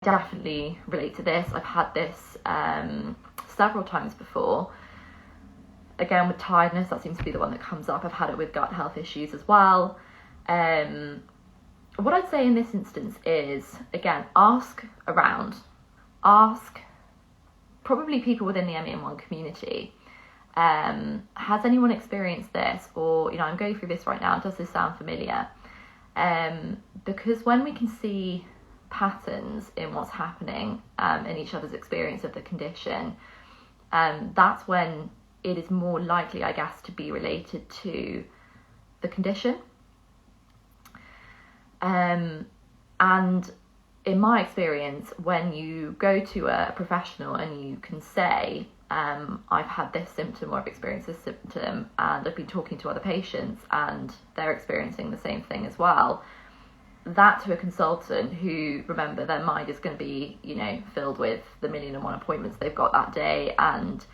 definitely relate to this. I've had this several times before. Again, with tiredness, that seems to be the one that comes up. I've had it with gut health issues as well. What I'd say in this instance is, again, ask around. Ask probably people within the MEN1 community. Has anyone experienced this? Or, I'm going through this right now. Does this sound familiar? Because when we can see patterns in what's happening in each other's experience of the condition, that's when it is more likely, I guess, to be related to the condition. And in my experience, when you go to a professional and you can say, I've had this symptom or I've experienced this symptom, and I've been talking to other patients and they're experiencing the same thing as well, that to a consultant who, remember, their mind is going to be, filled with the 1,000,001 appointments they've got that day, and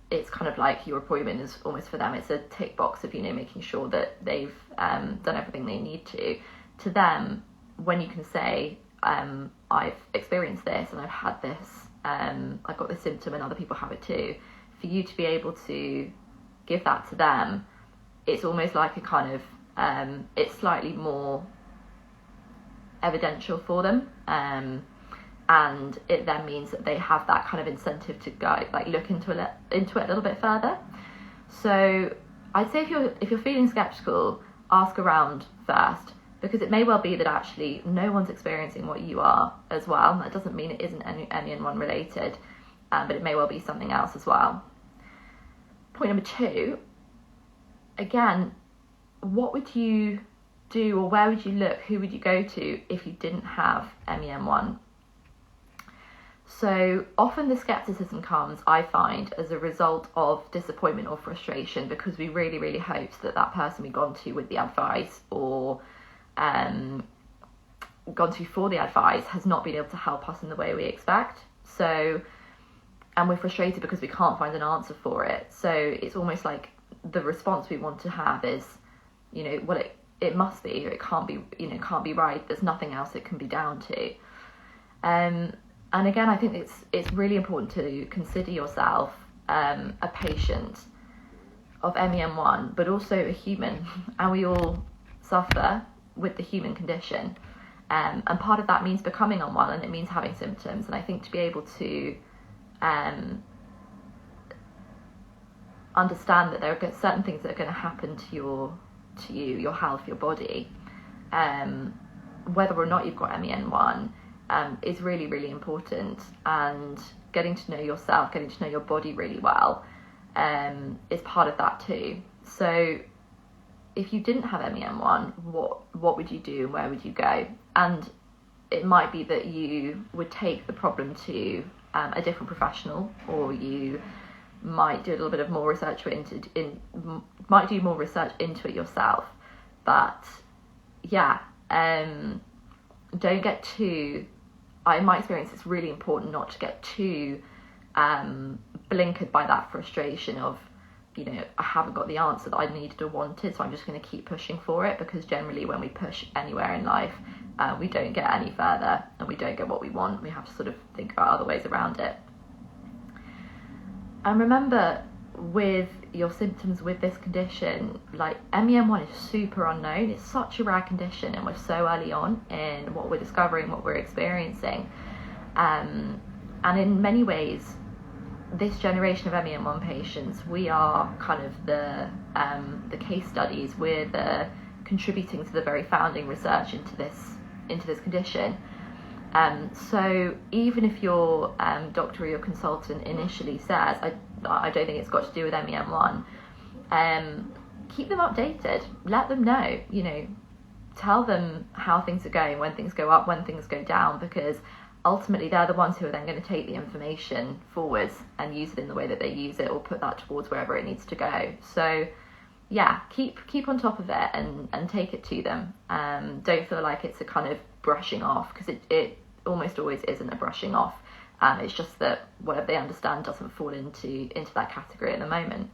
it's kind of like your appointment is almost for them, it's a tick box of, making sure that they've done everything they need to. To them, when you can say, I've experienced this and I've had this, I've got this symptom and other people have it too, for you to be able to give that to them, it's almost like a kind of, it's slightly more evidential for them, and it then means that they have that kind of incentive to go look into it a little bit further. So I'd say if you're feeling skeptical, ask around first, because it may well be that actually no one's experiencing what you are as well. That doesn't mean it isn't MEN1 related, but it may well be something else as well. Point number 2, again, what would you do, or where would you look, who would you go to if you didn't have MEN1? So often the skepticism comes, I find, as a result of disappointment or frustration, because we really, really hoped that that person we'd gone to with the advice or gone to for the advice has not been able to help us in the way we expect. So, and we're frustrated because we can't find an answer for it. So it's almost like the response we want to have is, well, it must be, or it can't be, can't be right. There's nothing else it can be down to. And again, I think it's really important to consider yourself a patient of MEN1, but also a human, and we all suffer with the human condition. And part of that means becoming unwell, and it means having symptoms. And I think to be able to understand that there are certain things that are going to happen to you, your health, your body, whether or not you've got MEN1, is really, really important. And getting to know yourself, getting to know your body really well, is part of that too. So if you didn't have MEN1, what would you do and where would you go? And it might be that you would take the problem to a different professional, or you might do a little bit of more research might do more research into it yourself. But yeah, don't get too, in my experience, it's really important not to get too blinkered by that frustration of, I haven't got the answer that I needed or wanted, so I'm just going to keep pushing for it, because generally when we push anywhere in life, we don't get any further and we don't get what we want. We have to sort of think about other ways around it. And remember, with your symptoms with this condition, MEN1 is super unknown. It's such a rare condition, and we're so early on in what we're discovering, what we're experiencing. And in many ways, this generation of MEN1 patients, we are kind of the case studies. We're the contributing to the very founding research into this condition. So even if your doctor or your consultant initially says, I don't think it's got to do with MEN1, keep them updated. Let them know, tell them how things are going, when things go up, when things go down, because ultimately they're the ones who are then going to take the information forwards and use it in the way that they use it, or put that towards wherever it needs to go. So yeah, keep on top of it and take it to them. Don't feel like it's a kind of brushing off, because it almost always isn't a brushing off. It's just that whatever they understand doesn't fall into that category at the moment.